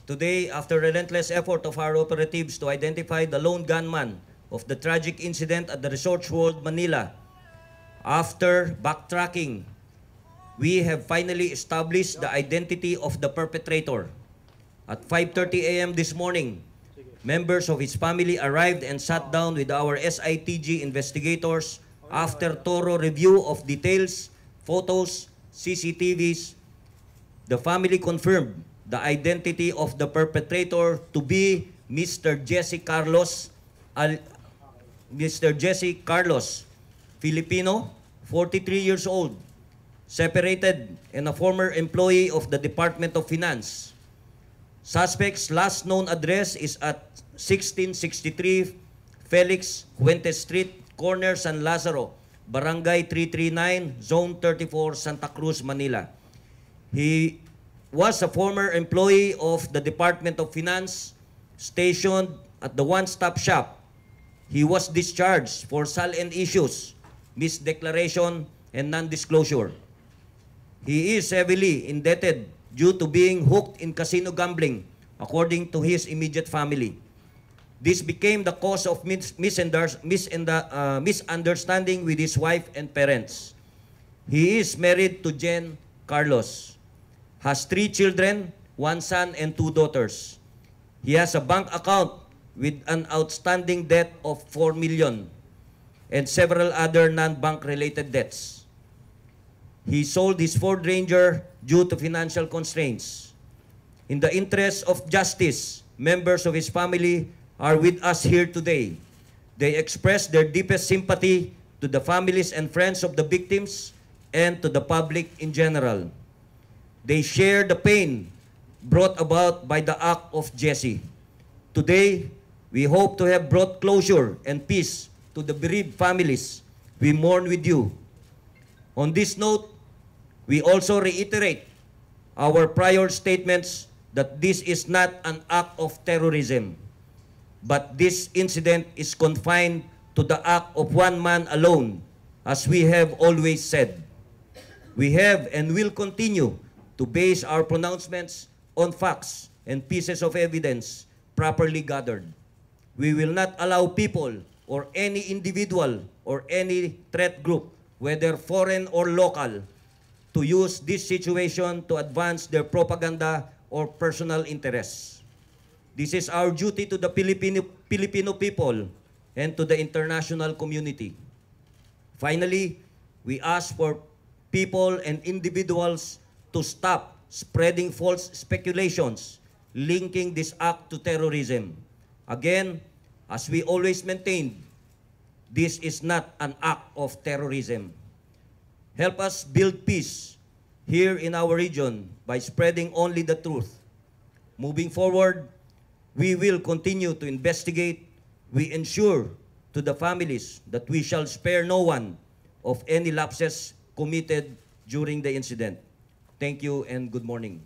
Today, after relentless effort of our operatives to identify the lone gunman of the tragic incident at the Resorts World Manila, after backtracking, we have finally established the identity of the perpetrator. At 5:30 a.m. this morning, members of his family arrived and sat down with our SITG investigators after thorough review of details, photos, CCTVs. The family confirmed the identity of the perpetrator to be Mr. Jesse Carlos, Filipino, 43 years old, separated and a former employee of the Department of Finance. Suspect's last known address is at 1663 Felix Fuentes Street, corner San Lazaro, Barangay 339, Zone 34, Santa Cruz, Manila. He was a former employee of the Department of Finance stationed at the one-stop shop. He was discharged for SALN issues, misdeclaration, and non-disclosure. He is heavily indebted due to being hooked in casino gambling, according to his immediate family. This became the cause of misunderstanding with his wife and parents. He is married to Jen Carlos, has 3 children, 1 son and 2 daughters. He has a bank account with an outstanding debt of 4 million and several other non-bank related debts. He sold his Ford Ranger due to financial constraints. In the interest of justice, members of his family are with us here today. They express their deepest sympathy to the families and friends of the victims and to the public in general. They share the pain brought about by the act of Jesse. Today, we hope to have brought closure and peace to the bereaved families. We mourn with you. On this note, we also reiterate our prior statements that this is not an act of terrorism, but this incident is confined to the act of one man alone, as we have always said. We have and will continue to base our pronouncements on facts and pieces of evidence properly gathered. We will not allow people or any individual or any threat group, whether foreign or local, to use this situation to advance their propaganda or personal interests. This is our duty to the Filipino people and to the international community. Finally, we ask for people and individuals to stop spreading false speculations linking this act to terrorism. Again, as we always maintained, this is not an act of terrorism. Help us build peace here in our region by spreading only the truth. Moving forward, we will continue to investigate. We ensure to the families that we shall spare no one of any lapses committed during the incident. Thank you and good morning.